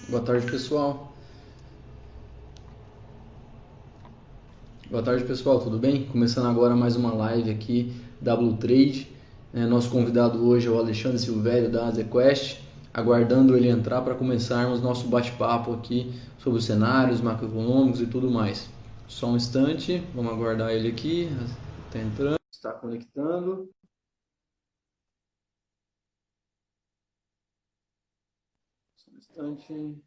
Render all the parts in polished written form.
Boa tarde, pessoal. Boa tarde, pessoal. Tudo bem? Começando agora mais uma live aqui da Blue Trade. Nosso convidado hoje é o Alexandre Silvério da AZQuest. Aguardando ele entrar para começarmos nosso bate-papo aqui sobre os cenários macroeconômicos e tudo mais. Só um instante, vamos aguardar ele aqui. Está entrando, está conectando. Só um instante.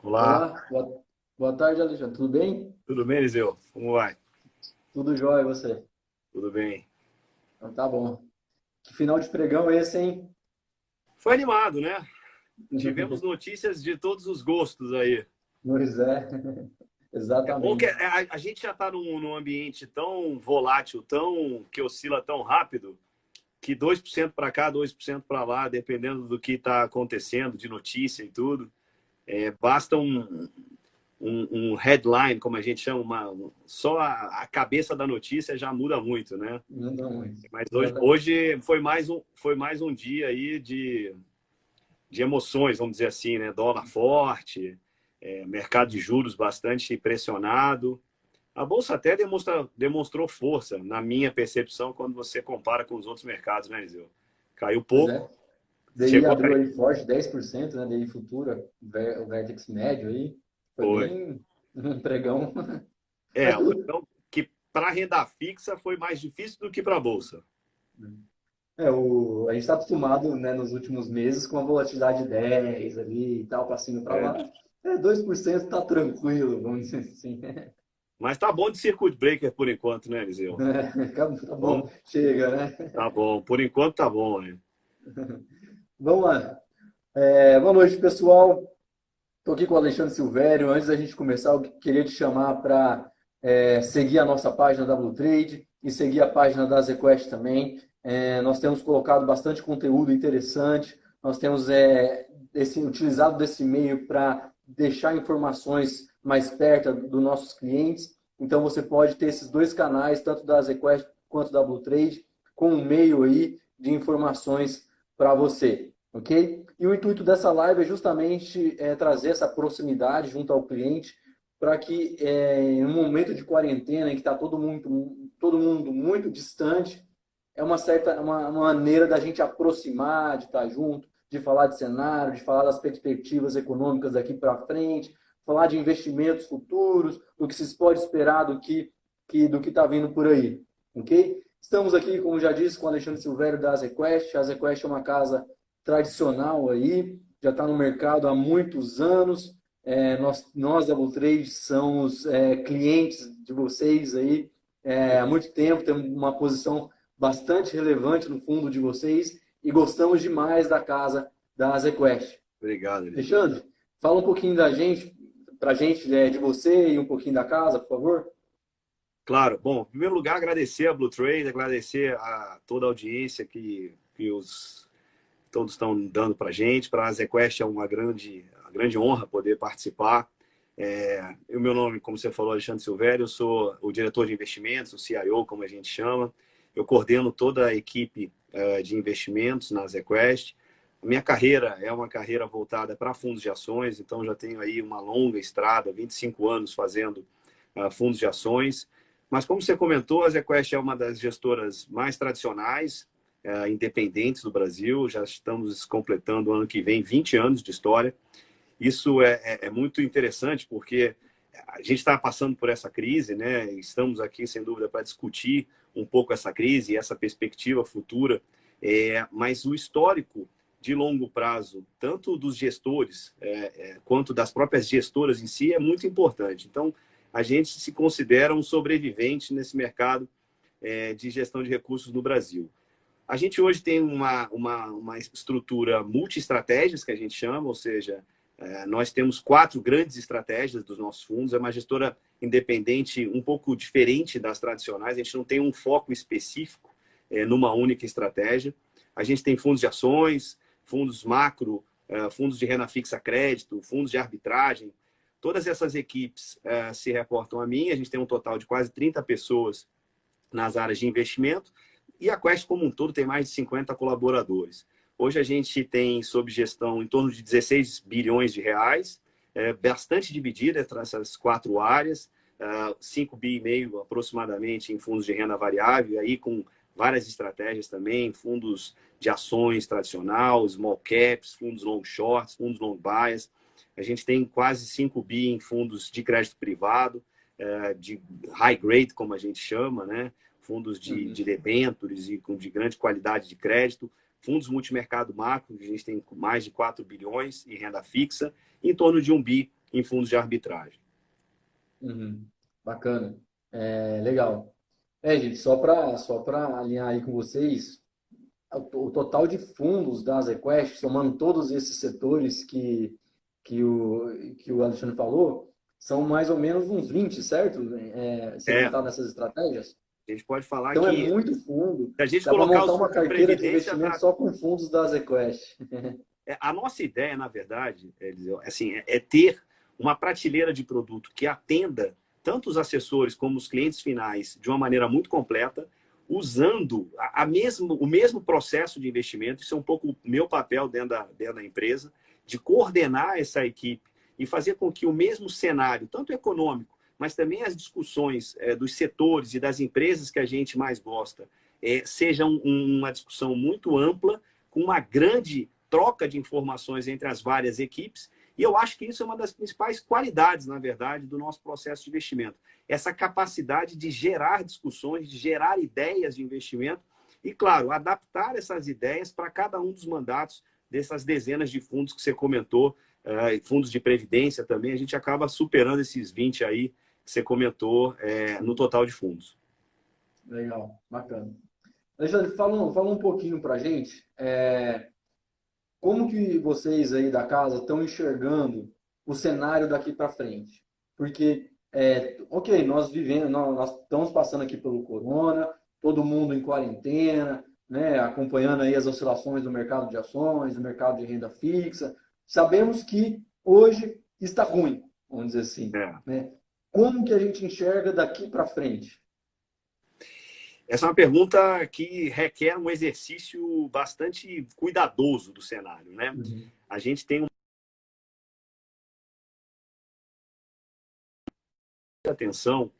Olá, Olá, boa tarde, Alexandre. Tudo bem? tudo bem, Eliseu? Como vai? Tudo jóia, e você? Tudo bem. Então tá bom. Que final de pregão é esse, hein? Foi animado, né? Tivemos notícias de todos os gostos aí. Pois é, É bom que exatamente. a gente já está num ambiente tão volátil, que oscila tão rápido, que 2% para cá, 2% para lá, dependendo do que está acontecendo, de notícia e tudo, basta um headline, como a gente chama, só a cabeça da notícia já muda muito, né? Não dá muito. Mas Exatamente. hoje foi mais um dia aí de emoções, vamos dizer assim, né? Dólar forte, mercado de juros bastante pressionado. A Bolsa até demonstrou força, na minha percepção, quando você compara com os outros mercados, né, Eliseu? Caiu Pois pouco, é. DI chegou a abriu cair. aí forte, 10%, né? DI futura, o Vertex médio aí. Foi Foi. bem um pregão. Mas É, um tudo. pregão que para renda fixa foi mais difícil do que para a Bolsa. A gente está acostumado, né, nos últimos meses com a volatilidade de 10 ali e tal, para cima e para É. baixo. 2% tá tranquilo, vamos dizer assim. Mas tá bom de circuit breaker por enquanto, né, Eliseu? Tá bom, Vamos, chega, né? tá bom. Por enquanto tá bom, né? Vamos lá. Boa noite, pessoal. Estou aqui com o Alexandre Silvério. Antes da gente começar, eu queria te chamar para seguir a nossa página da Blue Trade e seguir a página da ZQuest também. Nós temos colocado bastante conteúdo interessante, nós temos utilizado desse meio para deixar informações mais perto dos nossos clientes. Então você pode ter esses dois canais, tanto da ZQuest quanto da Blue Trade, com um meio aí de informações para você, ok? E o intuito dessa live é justamente trazer essa proximidade junto ao cliente para que em um momento de quarentena em que está todo mundo muito distante, é uma maneira da gente aproximar, de estar junto, de falar de cenário, de falar das perspectivas econômicas daqui para frente, falar de investimentos futuros, do que se pode esperar do que está vindo por aí, ok? Estamos aqui, como já disse, com o Alexandre Silvério da AZQuest. A AZQuest é uma casa tradicional aí, já está no mercado há muitos anos. Nós da Blue Trade somos clientes de vocês aí há muito tempo, temos uma posição bastante relevante no fundo de vocês e gostamos demais da casa da ZQuest. Obrigado, Eliseu. Alexandre, fala um pouquinho da gente, pra gente, de você e um pouquinho da casa, por favor. Claro. Bom, em primeiro lugar, agradecer a Blue Trade, agradecer a toda a audiência que todos estão dando para a gente. Para a ZQuest é uma grande honra poder participar. O meu nome, como você falou, Alexandre Silvério, eu sou o diretor de investimentos, o CIO, como a gente chama. Eu coordeno toda a equipe de investimentos na ZQuest. A minha carreira é uma carreira voltada para fundos de ações, então já tenho aí uma longa estrada, 25 anos fazendo fundos de ações. Mas como você comentou, a ZQuest é uma das gestoras mais tradicionais, independentes do Brasil. Já estamos completando ano que vem 20 anos de história. Isso é muito interessante porque a gente está passando por essa crise, né? Estamos aqui, sem dúvida, para discutir um pouco essa crise e essa perspectiva futura. Mas o histórico de longo prazo, tanto dos gestores quanto das próprias gestoras em si, é muito importante. Então, a gente se considera um sobrevivente nesse mercado de gestão de recursos no Brasil. A gente hoje tem uma estrutura multi-estratégias, que a gente chama, ou seja, nós temos 4 grandes estratégias dos nossos fundos. É uma gestora independente um pouco diferente das tradicionais. A gente não tem um foco específico numa única estratégia. A gente tem fundos de ações, fundos macro, fundos de renda fixa crédito, fundos de arbitragem. Todas essas equipes se reportam a mim. A gente tem um total de quase 30 pessoas nas áreas de investimento. E a Quest como um todo tem mais de 50 colaboradores. Hoje a gente tem sob gestão em torno de 16 bilhões de reais, bastante dividida entre essas 4 áreas, 5,5 bi aproximadamente em fundos de renda variável, aí com várias estratégias também, fundos de ações tradicional, small caps, fundos long shorts, fundos long bias. A gente tem quase 5 bi em fundos de crédito privado, de high grade, como a gente chama, né? Fundos de debêntures e de grande qualidade de crédito, fundos multimercado macro, que a gente tem mais de 4 bilhões em renda fixa, e em torno de 1 bi em fundos de arbitragem. Uhum. Bacana. Legal. Gente, só para alinhar aí com vocês, o total de fundos da ZQuest, somando todos esses setores que o Alexandre falou, são mais ou menos uns 20, certo? É, Segmentado nessas estratégias. a gente pode falar Então é que muito fundo. se a gente Dá para colocar montar os uma fundos de carteira de previdência, investimento só com fundos da ZQuest. a nossa ideia, na verdade, Eliseu, assim, é ter uma prateleira de produto que atenda tanto os assessores como os clientes finais de uma maneira muito completa, usando o mesmo processo de investimento. Isso é um pouco o meu papel dentro da empresa, de coordenar essa equipe e fazer com que o mesmo cenário, tanto econômico, mas também as discussões dos setores e das empresas que a gente mais gosta, seja uma discussão muito ampla, com uma grande troca de informações entre as várias equipes. E eu acho que isso é uma das principais qualidades, na verdade, do nosso processo de investimento. Essa capacidade de gerar discussões, de gerar ideias de investimento e, claro, adaptar essas ideias para cada um dos mandatos dessas dezenas de fundos que você comentou, fundos de previdência também. A gente acaba superando esses 20 aí que você comentou no total de fundos. Legal, bacana. Alexandre, fala um pouquinho para a gente. Como que vocês aí da casa estão enxergando o cenário daqui para frente? Porque, ok, nós estamos passando aqui pelo corona, todo mundo em quarentena, né, acompanhando aí as oscilações do mercado de ações, do mercado de renda fixa. Sabemos que hoje está ruim, vamos dizer assim, É. né? Como que a gente enxerga daqui para frente? Essa é uma pergunta que requer um exercício bastante cuidadoso do cenário, né? Uhum. A gente tem uma atenção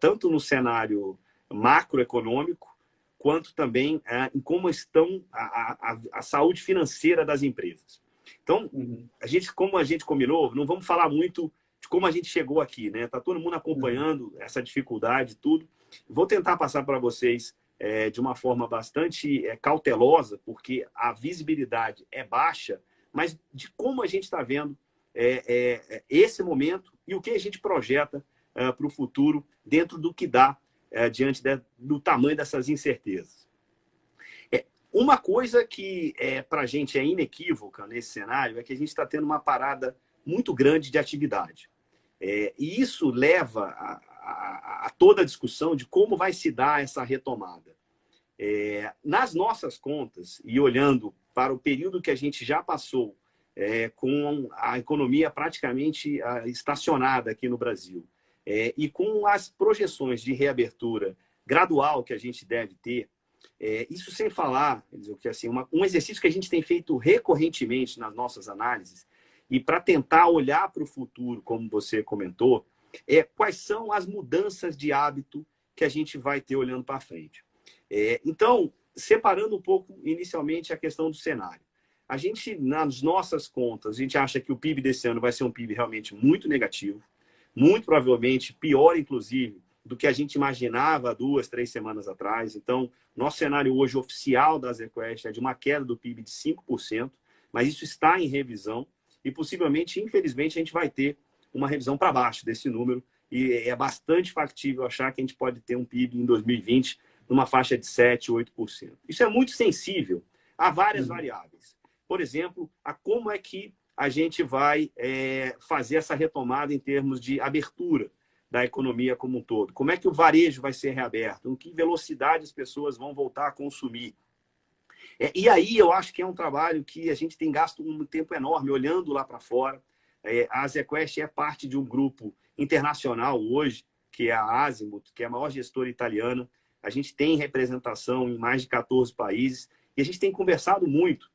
tanto no cenário macroeconômico, quanto também em como estão a saúde financeira das empresas. Então, Uhum. como a gente combinou, não vamos falar muito de como a gente chegou aqui, né? Tá todo mundo Uhum. acompanhando essa dificuldade, tudo. Vou tentar passar para vocês de uma forma bastante cautelosa, porque a visibilidade é baixa, mas de como a gente está vendo esse momento e o que a gente projeta para o futuro dentro do que dá diante do tamanho dessas incertezas. Uma coisa que para a gente é inequívoca nesse cenário é que a gente está tendo uma parada muito grande de atividade. E isso leva a toda a discussão de como vai se dar essa retomada. Nas nossas contas, e olhando para o período que a gente já passou com a economia praticamente estacionada aqui no Brasil, e com as projeções de reabertura gradual que a gente deve ter, isso sem falar, que assim, um exercício que a gente tem feito recorrentemente nas nossas análises, e para tentar olhar para o futuro, como você comentou, quais são as mudanças de hábito que a gente vai ter olhando para frente. Então, separando um pouco inicialmente a questão do cenário. A gente, nas nossas contas, a gente acha que o PIB desse ano vai ser um PIB realmente muito negativo, muito provavelmente pior, inclusive, do que a gente imaginava 2, 3 semanas atrás. Então, nosso cenário hoje oficial da ZQuest é de uma queda do PIB de 5%, mas isso está em revisão e possivelmente, infelizmente, a gente vai ter uma revisão para baixo desse número e é bastante factível achar que a gente pode ter um PIB em 2020 numa faixa de 7, 8%. Isso é muito sensível a várias variáveis. Por exemplo, a como é que a gente vai fazer essa retomada em termos de abertura da economia como um todo. Como é que o varejo vai ser reaberto? Em que velocidade as pessoas vão voltar a consumir? E aí eu acho que é um trabalho que a gente tem gasto um tempo enorme olhando lá para fora. A ZQuest é parte de um grupo internacional hoje, que é a Azimut, que é a maior gestora italiana. A gente tem representação em mais de 14 países E a gente tem conversado muito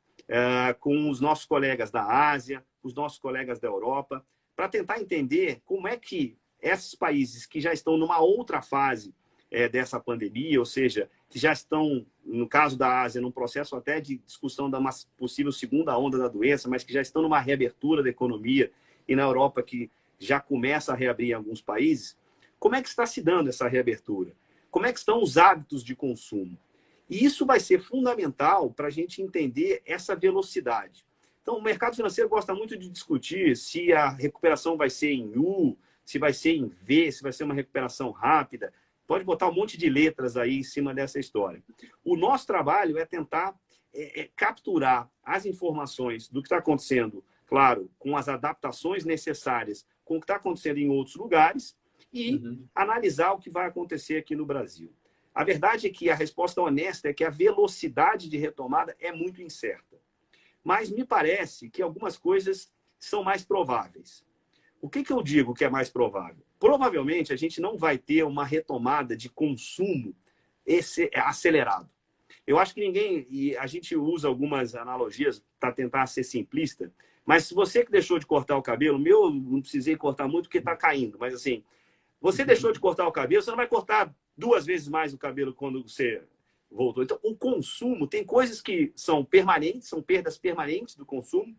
com os nossos colegas da Ásia, os nossos colegas da Europa, para tentar entender como é que esses países que já estão numa outra fase dessa pandemia, ou seja, que já estão, no caso da Ásia, num processo até de discussão de uma possível segunda onda da doença, mas que já estão numa reabertura da economia, e na Europa que já começa a reabrir em alguns países, como é que está se dando essa reabertura? Como é que estão os hábitos de consumo? E isso vai ser fundamental para a gente entender essa velocidade. Então, o mercado financeiro gosta muito de discutir se a recuperação vai ser em U, se vai ser em V, se vai ser uma recuperação rápida. Pode botar um monte de letras aí em cima dessa história. O nosso trabalho é tentar capturar as informações do que está acontecendo, claro, com as adaptações necessárias com o que está acontecendo em outros lugares e analisar o que vai acontecer aqui no Brasil. A verdade é que a resposta honesta é que a velocidade de retomada é muito incerta. Mas me parece que algumas coisas são mais prováveis. O que eu digo que é mais provável? Provavelmente a gente não vai ter uma retomada de consumo acelerado. Eu acho que e a gente usa algumas analogias para tentar ser simplista, mas se você que deixou de cortar o cabelo, meu, não precisei cortar muito porque está caindo, mas assim, você deixou de cortar o cabelo, você não vai cortar 2 vezes mais o cabelo quando você voltou. Então, o consumo, tem coisas que são permanentes, são perdas permanentes do consumo.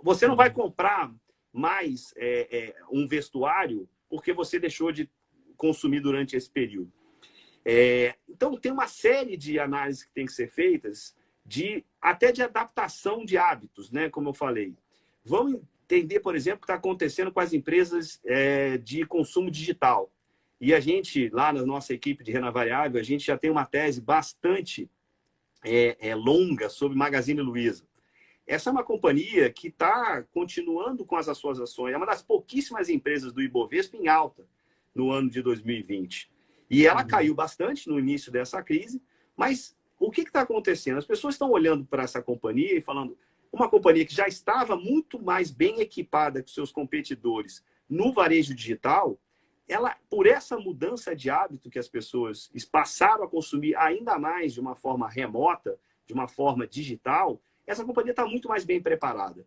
Você não vai comprar mais um vestuário porque você deixou de consumir durante esse período. Então, tem uma série de análises que tem que ser feitas, até de adaptação de hábitos, né? Como eu falei. Vamos entender, por exemplo, o que está acontecendo com as empresas de consumo digital. E a gente, lá na nossa equipe de renda variável, a gente já tem uma tese bastante longa sobre Magazine Luiza. Essa é uma companhia que está continuando com as suas ações. É uma das pouquíssimas empresas do Ibovespa em alta no ano de 2020. E ela caiu bastante no início dessa crise, mas o que está acontecendo? As pessoas estão olhando para essa companhia e falando, uma companhia que já estava muito mais bem equipada que seus competidores no varejo digital, ela, por essa mudança de hábito que as pessoas passaram a consumir ainda mais de uma forma remota, de uma forma digital, essa companhia está muito mais bem preparada.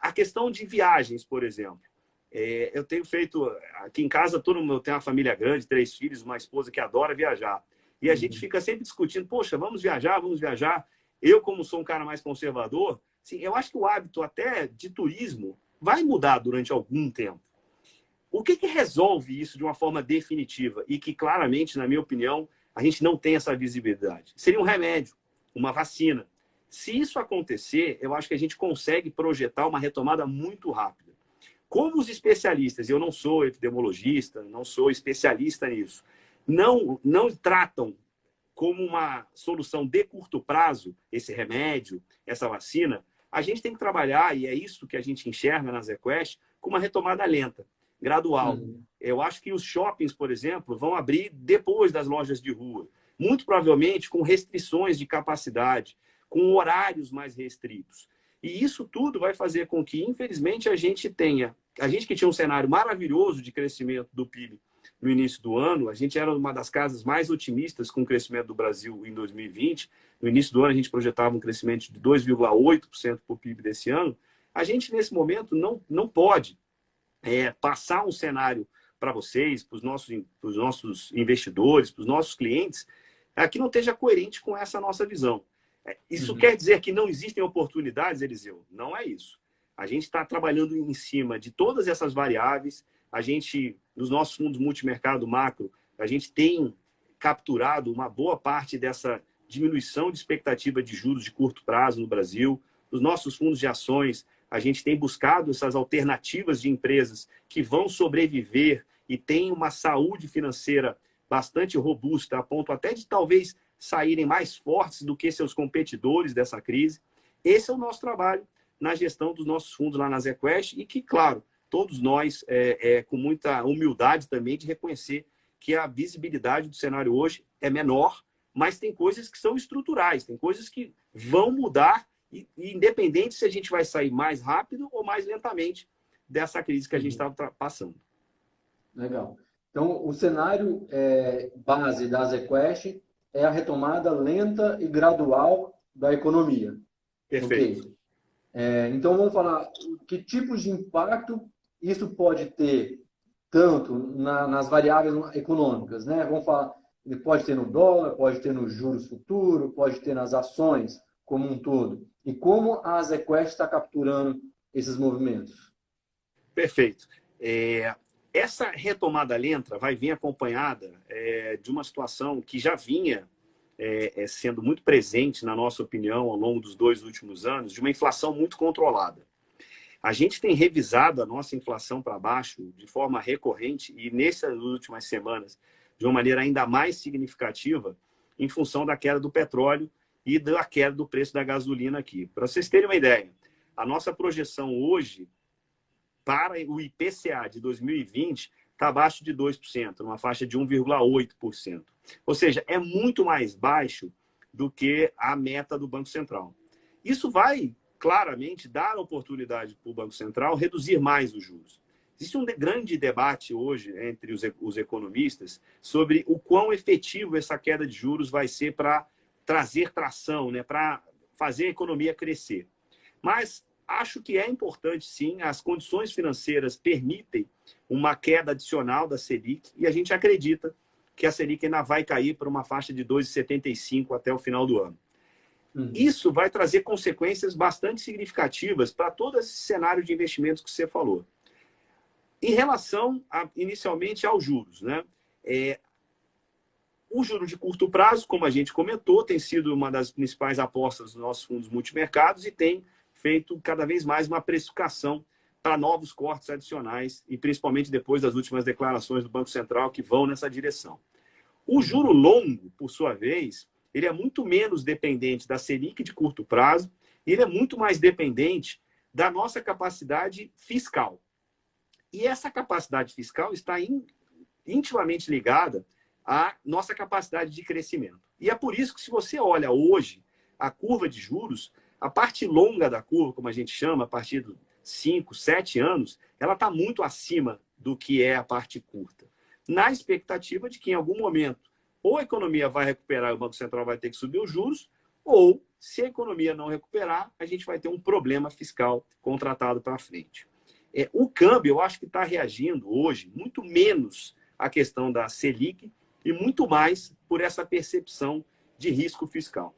A questão de viagens, por exemplo. Eu tenho feito... Aqui em casa, eu tenho uma família grande, 3 filhos, uma esposa que adora viajar. E a gente fica sempre discutindo, poxa, vamos viajar, vamos viajar. Eu, como sou um cara mais conservador, assim, eu acho que o hábito até de turismo vai mudar durante algum tempo. O que resolve isso de uma forma definitiva e que, claramente, na minha opinião, a gente não tem essa visibilidade? Seria um remédio, uma vacina. Se isso acontecer, eu acho que a gente consegue projetar uma retomada muito rápida. Como os especialistas, eu não sou epidemiologista, não sou especialista nisso, não tratam como uma solução de curto prazo esse remédio, essa vacina, a gente tem que trabalhar, e é isso que a gente enxerga na ZQuest, com uma retomada lenta, gradual. Eu acho que os shoppings, por exemplo, vão abrir depois das lojas de rua, muito provavelmente com restrições de capacidade, com horários mais restritos. E isso tudo vai fazer com que, infelizmente, a gente que tinha um cenário maravilhoso de crescimento do PIB no início do ano, a gente era uma das casas mais otimistas com o crescimento do Brasil em 2020. No início do ano, a gente projetava um crescimento de 2,8% para o PIB desse ano. A gente, nesse momento, não pode passar um cenário para vocês, para os nossos investidores, para os nossos clientes, que não esteja coerente com essa nossa visão. Isso quer dizer que não existem oportunidades, Eliseu? Não é isso. A gente está trabalhando em cima de todas essas variáveis. A gente, nos nossos fundos multimercado macro, a gente tem capturado uma boa parte dessa diminuição de expectativa de juros de curto prazo no Brasil. Nos nossos fundos de ações, a gente tem buscado essas alternativas de empresas que vão sobreviver e têm uma saúde financeira bastante robusta, a ponto até de talvez saírem mais fortes do que seus competidores dessa crise. Esse é o nosso trabalho na gestão dos nossos fundos lá na ZQuest e que, claro, todos nós, com muita humildade também, de reconhecer que a visibilidade do cenário hoje é menor, mas tem coisas que são estruturais, tem coisas que vão mudar, e independente se a gente vai sair mais rápido ou mais lentamente dessa crise que a gente está passando. Legal. Então, o cenário base da ZQuest é a retomada lenta e gradual da economia. Perfeito. Ok? Então, vamos falar que tipos de impacto isso pode ter, tanto nas variáveis econômicas, né? Vamos falar, ele pode ter no dólar, pode ter nos juros futuros, pode ter nas ações como um todo. E como a ZQuest está capturando esses movimentos? Perfeito. Essa retomada lenta vai vir acompanhada de uma situação que já vinha sendo muito presente, na nossa opinião, ao longo dos 2 últimos anos, de uma inflação muito controlada. A gente tem revisado a nossa inflação para baixo de forma recorrente e nessas últimas semanas de uma maneira ainda mais significativa em função da queda do petróleo e da queda do preço da gasolina aqui. Para vocês terem uma ideia, a nossa projeção hoje para o IPCA de 2020 está abaixo de 2%, numa faixa de 1,8%. Ou seja, é muito mais baixo do que a meta do Banco Central. Isso vai claramente dar oportunidade para o Banco Central reduzir mais os juros. Existe um grande debate hoje entre os economistas sobre o quão efetivo essa queda de juros vai ser para trazer tração, né, para fazer a economia crescer. Mas acho que é importante, sim, as condições financeiras permitem uma queda adicional da Selic e a gente acredita que a Selic ainda vai cair para uma faixa de 2,75 até o final do ano. Isso vai trazer consequências bastante significativas para todo esse cenário de investimentos que você falou. Em relação, inicialmente, aos juros, né? O juro de curto prazo, como a gente comentou, tem sido uma das principais apostas dos nossos fundos multimercados e tem feito cada vez mais uma precificação para novos cortes adicionais e principalmente depois das últimas declarações do Banco Central que vão nessa direção. O juro longo, por sua vez, ele é muito menos dependente da Selic de curto prazo e ele é muito mais dependente da nossa capacidade fiscal. E essa capacidade fiscal está intimamente ligada à nossa capacidade de crescimento. E é por isso que, se você olha hoje a curva de juros, a parte longa da curva, como a gente chama, a partir de 5, 7 anos, ela está muito acima do que é a parte curta. Na expectativa de que, em algum momento, ou a economia vai recuperar e o Banco Central vai ter que subir os juros, ou, se a economia não recuperar, a gente vai ter um problema fiscal contratado para frente. O câmbio, eu acho que está reagindo hoje muito menos à questão da Selic e muito mais por essa percepção de risco fiscal.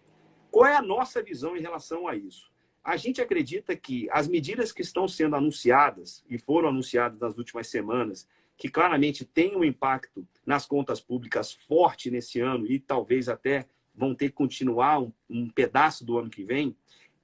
Qual é a nossa visão em relação a isso? A gente acredita que as medidas que estão sendo anunciadas e foram anunciadas nas últimas semanas, que claramente têm um impacto nas contas públicas forte nesse ano e talvez até vão ter que continuar um pedaço do ano que vem,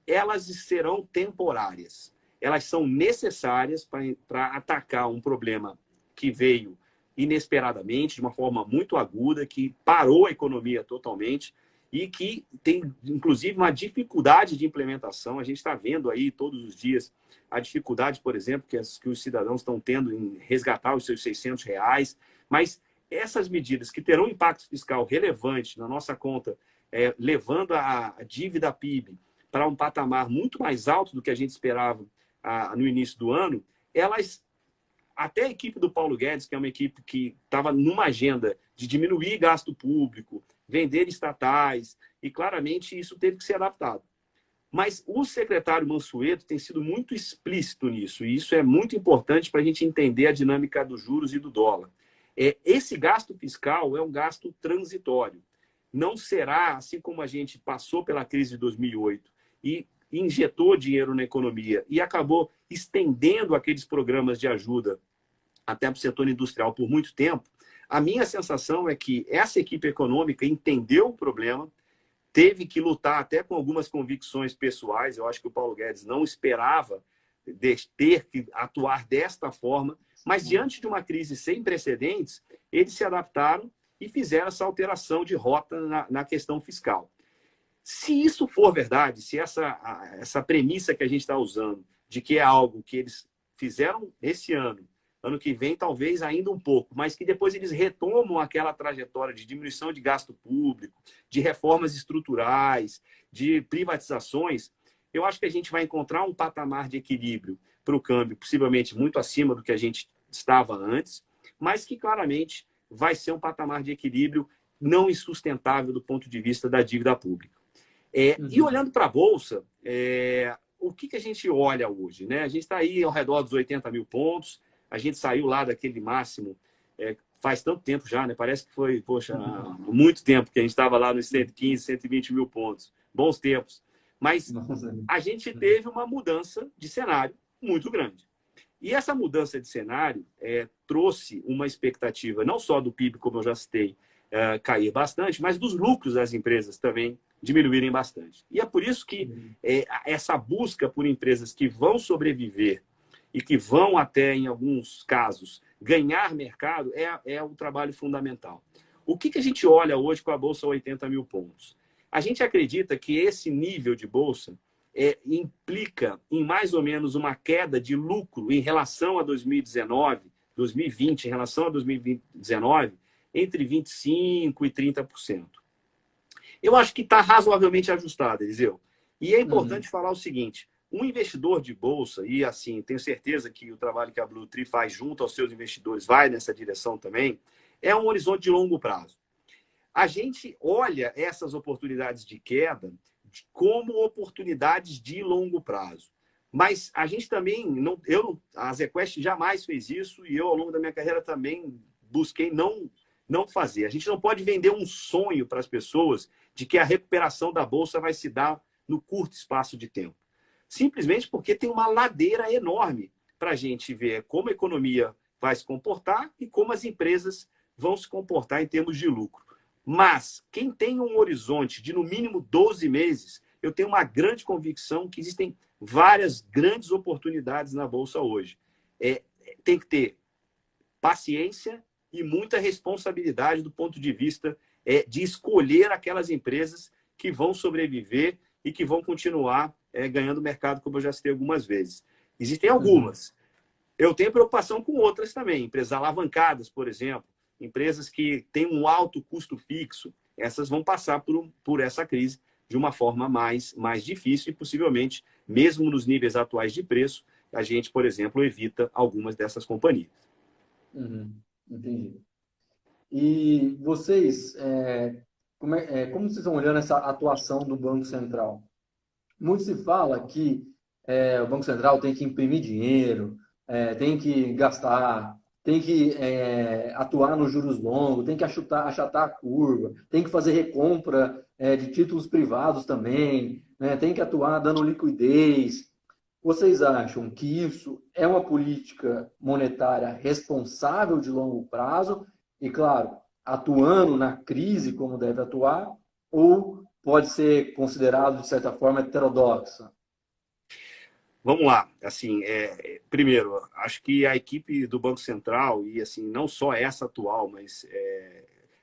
elas serão temporárias. Elas são necessárias para atacar um problema que veio inesperadamente, de uma forma muito aguda, que parou a economia totalmente e que tem, inclusive, uma dificuldade de implementação. A gente está vendo aí todos os dias a dificuldade, por exemplo, que os cidadãos estão tendo em resgatar os seus R$ 600, mas essas medidas que terão impacto fiscal relevante na nossa conta, levando a dívida PIB para um patamar muito mais alto do que a gente esperava no início do ano, elas, até a equipe do Paulo Guedes, que é uma equipe que estava numa agenda de diminuir gasto público, vender estatais, e claramente isso teve que ser adaptado. Mas o secretário Mansueto tem sido muito explícito nisso, e isso é muito importante para a gente entender a dinâmica dos juros e do dólar. Esse gasto fiscal é um gasto transitório. Não será, assim como a gente passou pela crise de 2008 e injetou dinheiro na economia e acabou estendendo aqueles programas de ajuda até para o setor industrial por muito tempo, a minha sensação é que essa equipe econômica entendeu o problema, teve que lutar até com algumas convicções pessoais. Eu acho que o Paulo Guedes não esperava ter que atuar desta forma, mas diante de uma crise sem precedentes, eles se adaptaram e fizeram essa alteração de rota na questão fiscal. Se isso for verdade, se essa premissa que a gente está usando, de que é algo que eles fizeram esse ano que vem talvez ainda um pouco, mas que depois eles retomam aquela trajetória de diminuição de gasto público, de reformas estruturais, de privatizações, eu acho que a gente vai encontrar um patamar de equilíbrio para o câmbio, possivelmente muito acima do que a gente estava antes, mas que claramente vai ser um patamar de equilíbrio não insustentável do ponto de vista da dívida pública. E Uhum. olhando para a Bolsa, o que a gente olha hoje? Né? A gente está aí ao redor dos 80 mil pontos, a gente saiu lá daquele máximo faz tanto tempo já, né? Parece que foi, poxa, há muito tempo que a gente estava lá nos 115, 120 mil pontos. Bons tempos. Mas Nossa. a gente teve uma mudança de cenário muito grande. E essa mudança de cenário trouxe uma expectativa não só do PIB, como eu já citei, cair bastante, mas dos lucros das empresas também diminuírem bastante. E é por isso que essa busca por empresas que vão sobreviver e que vão até, em alguns casos, ganhar mercado é o trabalho fundamental. O que a gente olha hoje com a Bolsa 80 mil pontos? A gente acredita que esse nível de Bolsa implica em mais ou menos uma queda de lucro em relação a 2019, 2020, em relação a 2019, entre 25% e 30%. Eu acho que está razoavelmente ajustado, Eliseu. E é importante falar o seguinte, um investidor de bolsa, e assim, tenho certeza que o trabalho que a BlueTree faz junto aos seus investidores vai nessa direção também, é um horizonte de longo prazo. A gente olha essas oportunidades de queda como oportunidades de longo prazo. Mas a gente também, a ZQuest jamais fez isso e eu, ao longo da minha carreira, também busquei não fazer. A gente não pode vender um sonho para as pessoas de que a recuperação da Bolsa vai se dar no curto espaço de tempo. Simplesmente porque tem uma ladeira enorme para a gente ver como a economia vai se comportar e como as empresas vão se comportar em termos de lucro. Mas quem tem um horizonte de no mínimo 12 meses, eu tenho uma grande convicção que existem várias grandes oportunidades na Bolsa hoje. Tem que ter paciência e muita responsabilidade do ponto de vista de escolher aquelas empresas que vão sobreviver e que vão continuar ganhando mercado, como eu já citei algumas vezes. Existem algumas. Eu tenho preocupação com outras também, empresas alavancadas, por exemplo, empresas que têm um alto custo fixo, essas vão passar por essa crise de uma forma mais difícil e possivelmente, mesmo nos níveis atuais de preço, a gente, por exemplo, evita algumas dessas companhias. Entendi. E vocês, como vocês estão olhando essa atuação do Banco Central? Muito se fala que o Banco Central tem que imprimir dinheiro, tem que gastar, tem que atuar nos juros longos, tem que achatar a curva, tem que fazer recompra de títulos privados também, né? Tem que atuar dando liquidez. Vocês acham que isso é uma política monetária responsável de longo prazo e, claro, atuando na crise como deve atuar, ou pode ser considerado, de certa forma, heterodoxa? Vamos lá. Assim, primeiro, acho que a equipe do Banco Central, e assim, não só essa atual, mas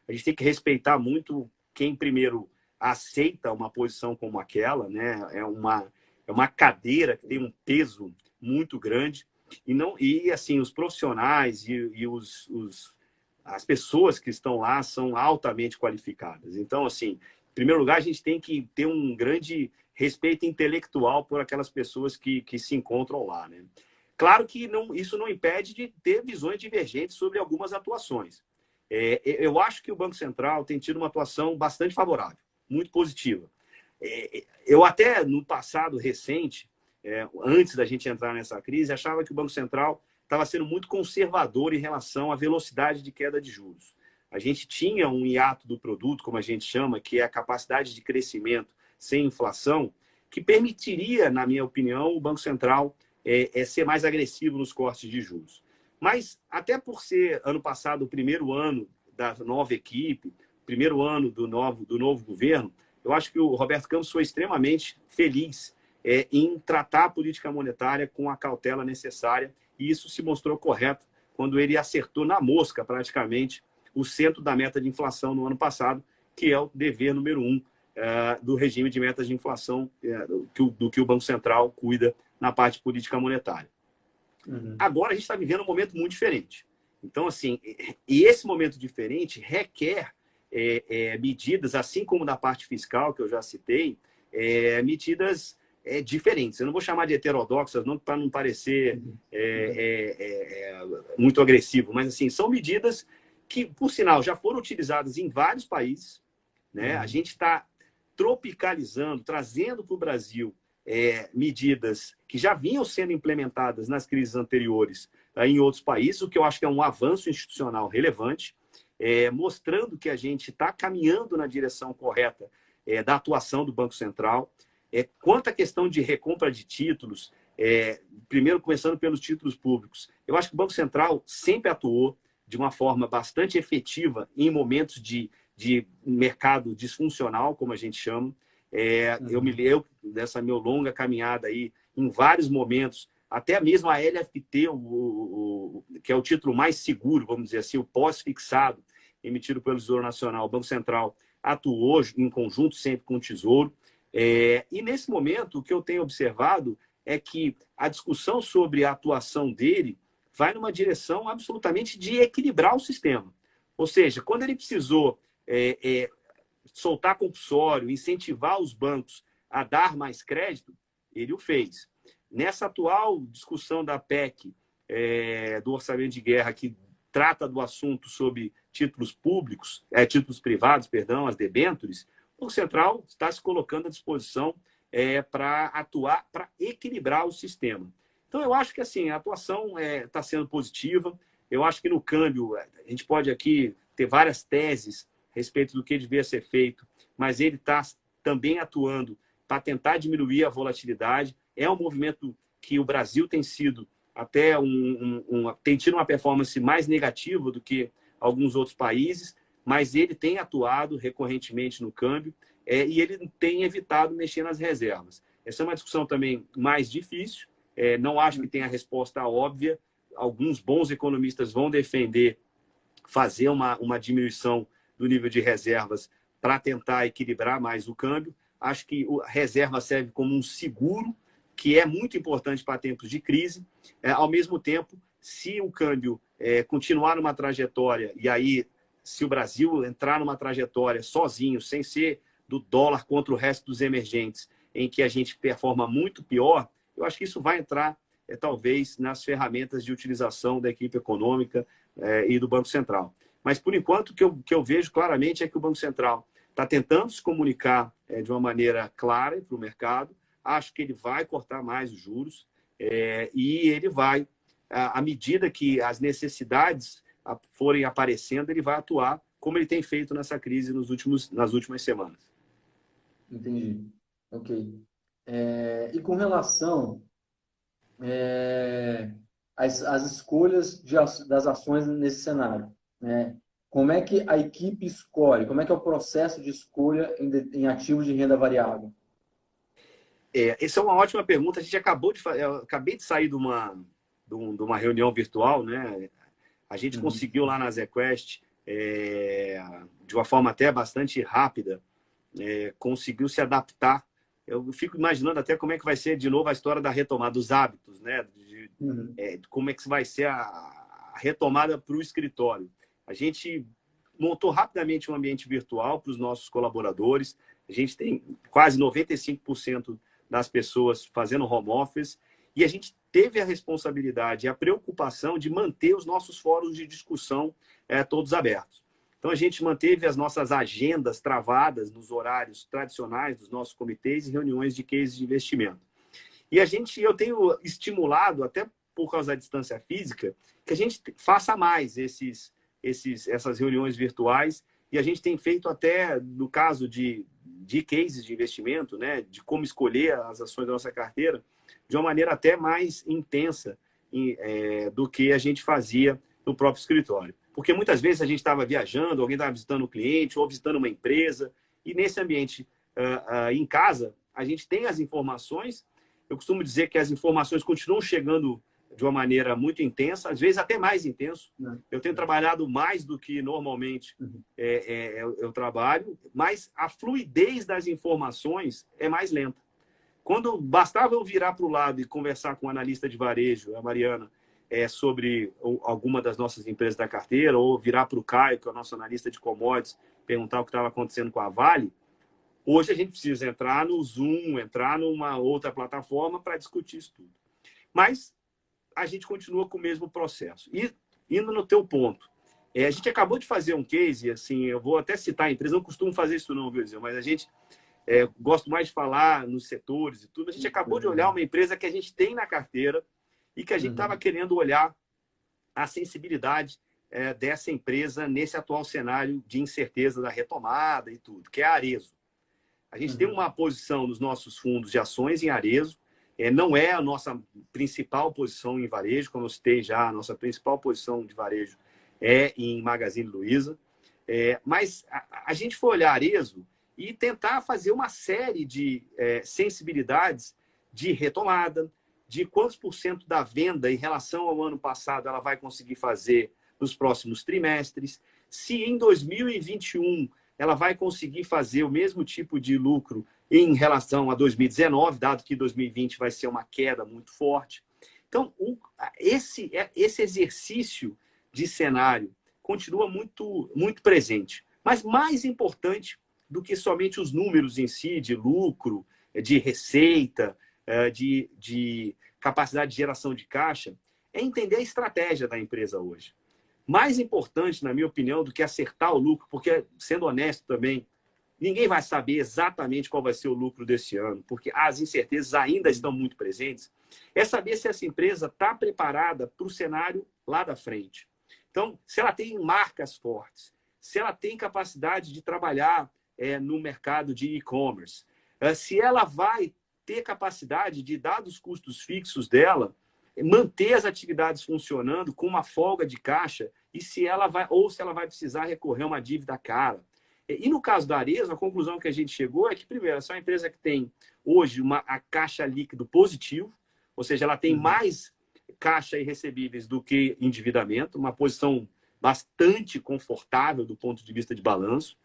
a gente tem que respeitar muito quem primeiro aceita uma posição como aquela, né? É uma cadeira que tem um peso muito grande. E assim, os profissionais e as pessoas que estão lá são altamente qualificadas. Então, assim, em primeiro lugar, a gente tem que ter um grande respeito intelectual por aquelas pessoas que se encontram lá, né? Claro que isso não impede de ter visões divergentes sobre algumas atuações. Eu acho que o Banco Central tem tido uma atuação bastante favorável, muito positiva. Eu até, no passado recente, antes da gente entrar nessa crise, achava que o Banco Central estava sendo muito conservador em relação à velocidade de queda de juros. A gente tinha um hiato do produto, como a gente chama, que é a capacidade de crescimento sem inflação, que permitiria, na minha opinião, o Banco Central ser mais agressivo nos cortes de juros. Mas, até por ser, ano passado, o primeiro ano da nova equipe, primeiro ano do novo governo, eu acho que o Roberto Campos foi extremamente feliz em tratar a política monetária com a cautela necessária, e isso se mostrou correto quando ele acertou na mosca, praticamente, o centro da meta de inflação no ano passado, que é o dever número 1 do regime de metas de inflação do que o Banco Central cuida na parte de política monetária. Agora a gente está vivendo um momento muito diferente. Então, assim, e esse momento diferente requer medidas, assim como da parte fiscal, que eu já citei, medidas diferentes. Eu não vou chamar de heterodoxas, não, para não parecer muito agressivo, mas assim, são medidas que, por sinal, já foram utilizadas em vários países, né? A gente está tropicalizando, trazendo para o Brasil medidas que já vinham sendo implementadas nas crises anteriores em outros países, o que eu acho que é um avanço institucional relevante, mostrando que a gente está caminhando na direção correta da atuação do Banco Central. Quanto à questão de recompra de títulos, primeiro começando pelos títulos públicos, eu acho que o Banco Central sempre atuou de uma forma bastante efetiva em momentos de mercado disfuncional, como a gente chama. Eu me lembro dessa minha longa caminhada aí, em vários momentos, até mesmo a LFT, que é o título mais seguro, vamos dizer assim, o pós-fixado, emitido pelo Tesouro Nacional. O Banco Central atuou em conjunto sempre com o Tesouro. E nesse momento, o que eu tenho observado é que a discussão sobre a atuação dele vai numa direção absolutamente de equilibrar o sistema. Ou seja, quando ele precisou soltar compulsório, incentivar os bancos a dar mais crédito, ele o fez. Nessa atual discussão da PEC, do orçamento de guerra, que trata do assunto sobre títulos públicos, títulos privados, perdão, as debêntures, o Banco Central está se colocando à disposição para atuar, para equilibrar o sistema. Então, eu acho que assim, a atuação está sendo positiva. Eu acho que no câmbio, a gente pode aqui ter várias teses a respeito do que devia ser feito, mas ele está também atuando para tentar diminuir a volatilidade. É um movimento que o Brasil tem sido até tem tido uma performance mais negativa do que alguns outros países, mas ele tem atuado recorrentemente no câmbio e ele tem evitado mexer nas reservas. Essa é uma discussão também mais difícil. Não acho que tenha a resposta óbvia. Alguns bons economistas vão defender fazer uma diminuição do nível de reservas para tentar equilibrar mais o câmbio. Acho que a reserva serve como um seguro, que é muito importante para tempos de crise. Ao mesmo tempo, se o câmbio continuar numa trajetória, e aí, se o Brasil entrar numa trajetória sozinho, sem ser do dólar contra o resto dos emergentes, em que a gente performa muito pior, eu acho que isso vai entrar, talvez, nas ferramentas de utilização da equipe econômica e do Banco Central. Mas, por enquanto, o que eu vejo claramente é que o Banco Central está tentando se comunicar de uma maneira clara para o mercado. Acho que ele vai cortar mais os juros e ele vai, à medida que as necessidades forem aparecendo, ele vai atuar como ele tem feito nessa crise nas últimas semanas. Entendi. Ok. E com relação às escolhas das ações nesse cenário, né? Como é que a equipe escolhe? Como é que é o processo de escolha em ativos de renda variável? Essa é uma ótima pergunta. A gente acabei de sair de uma reunião virtual, né? A gente conseguiu lá na ZQuest, de uma forma até bastante rápida, conseguiu se adaptar. Eu fico imaginando até como é que vai ser de novo a história da retomada dos hábitos, né? Como é que vai ser a retomada para o escritório. A gente montou rapidamente um ambiente virtual para os nossos colaboradores. A gente tem quase 95% das pessoas fazendo home office e a gente teve a responsabilidade e a preocupação de manter os nossos fóruns de discussão todos abertos. Então, a gente manteve as nossas agendas travadas nos horários tradicionais dos nossos comitês e reuniões de cases de investimento. E eu tenho estimulado, até por causa da distância física, que a gente faça mais essas reuniões virtuais. E a gente tem feito até, no caso de cases de investimento, né, de como escolher as ações da nossa carteira, de uma maneira até mais intensa do que a gente fazia no próprio escritório. Porque muitas vezes a gente estava viajando, alguém estava visitando um cliente ou visitando uma empresa, e nesse ambiente em casa, a gente tem as informações. Eu costumo dizer que as informações continuam chegando de uma maneira muito intensa, às vezes até mais intenso. Eu tenho trabalhado mais do que normalmente eu trabalho, mas a fluidez das informações é mais lenta. Quando bastava eu virar para o lado e conversar com o analista de varejo, a Mariana, sobre alguma das nossas empresas da carteira, ou virar para o Caio, que é o nosso analista de commodities, perguntar o que estava acontecendo com a Vale, hoje a gente precisa entrar no Zoom, entrar numa outra plataforma para discutir isso tudo. Mas a gente continua com o mesmo processo. E, indo no teu ponto, A gente acabou de fazer um case, assim, eu vou até citar a empresa, não costumo fazer isso não, viu, Zé? Mas a gente gosto mais de falar nos setores e tudo. A gente acabou de olhar uma empresa que a gente tem na carteira e que a gente estava querendo olhar a sensibilidade dessa empresa nesse atual cenário de incerteza da retomada e tudo, que é a Arezzo. A gente tem uma posição nos nossos fundos de ações em Arezzo, não é a nossa principal posição em varejo, como eu citei já, a nossa principal posição de varejo é em Magazine Luiza, mas a gente foi olhar Arezzo e tentar fazer uma série de sensibilidades de retomada, de quantos por cento da venda em relação ao ano passado ela vai conseguir fazer nos próximos trimestres, se em 2021 ela vai conseguir fazer o mesmo tipo de lucro em relação a 2019, dado que 2020 vai ser uma queda muito forte. Então, esse exercício de cenário continua muito, muito presente. Mas mais importante do que somente os números em si, de lucro, de receita, de capacidade de geração de caixa, é entender a estratégia da empresa hoje. Mais importante, na minha opinião, do que acertar o lucro, porque, sendo honesto também, ninguém vai saber exatamente qual vai ser o lucro desse ano, porque as incertezas ainda estão muito presentes, é saber se essa empresa está preparada para o cenário lá da frente. Então, se ela tem marcas fortes, se ela tem capacidade de trabalhar no mercado de e-commerce, se ela vai ter capacidade de, dados os custos fixos dela, manter as atividades funcionando com uma folga de caixa e se ela vai precisar recorrer a uma dívida cara. E no caso da Arezzo, a conclusão que a gente chegou é que, primeiro, essa é uma empresa que tem hoje a caixa líquido positivo, ou seja, ela tem mais caixa e recebíveis do que endividamento, uma posição bastante confortável do ponto de vista de balanço.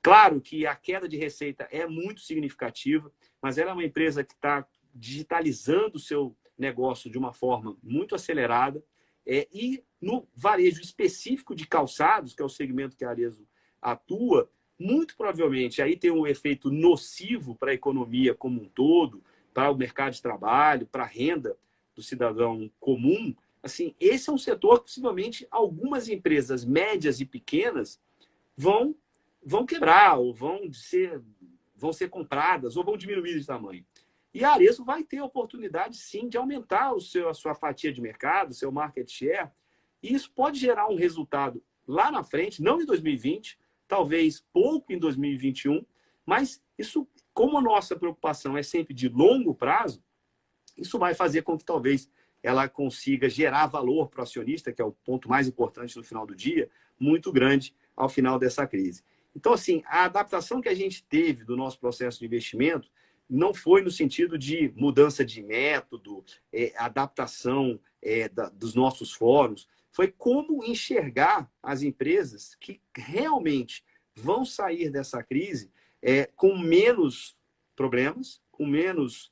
Claro que a queda de receita é muito significativa, mas ela é uma empresa que está digitalizando o seu negócio de uma forma muito acelerada. E no varejo específico de calçados, que é o segmento que a Arezzo atua, muito provavelmente aí tem um efeito nocivo para a economia como um todo, para o mercado de trabalho, para a renda do cidadão comum. Assim, esse é um setor que possivelmente algumas empresas médias e pequenas vão quebrar, ou vão ser compradas, ou vão diminuir de tamanho. E a Arezzo vai ter a oportunidade, sim, de aumentar a sua fatia de mercado, o seu market share, e isso pode gerar um resultado lá na frente, não em 2020, talvez pouco em 2021, mas isso, como a nossa preocupação é sempre de longo prazo, isso vai fazer com que talvez ela consiga gerar valor para o acionista, que é o ponto mais importante no final do dia, muito grande ao final dessa crise. Então, assim, a adaptação que a gente teve do nosso processo de investimento não foi no sentido de mudança de método, adaptação dos nossos fóruns, foi como enxergar as empresas que realmente vão sair dessa crise com menos problemas, com menos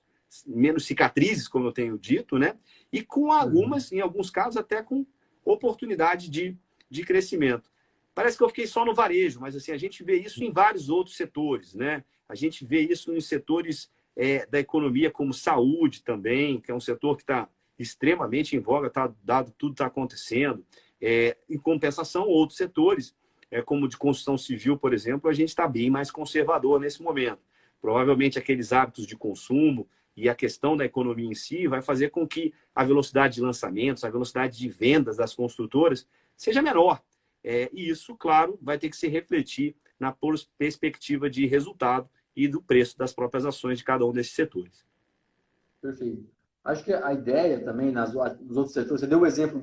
cicatrizes, como eu tenho dito, né? E com algumas, em alguns casos, até com oportunidade de crescimento. Parece que eu fiquei só no varejo, mas assim, a gente vê isso em vários outros setores, né? A gente vê isso em setores da economia, como saúde também, que é um setor que está extremamente em voga, dado tudo está acontecendo. Em compensação, outros setores, como de construção civil, por exemplo, a gente está bem mais conservador nesse momento. Provavelmente aqueles hábitos de consumo e a questão da economia em si vai fazer com que a velocidade de lançamentos, a velocidade de vendas das construtoras seja menor. E isso, claro, vai ter que se refletir na perspectiva de resultado e do preço das próprias ações de cada um desses setores. Perfeito. Acho que a ideia também nos outros setores, você deu o exemplo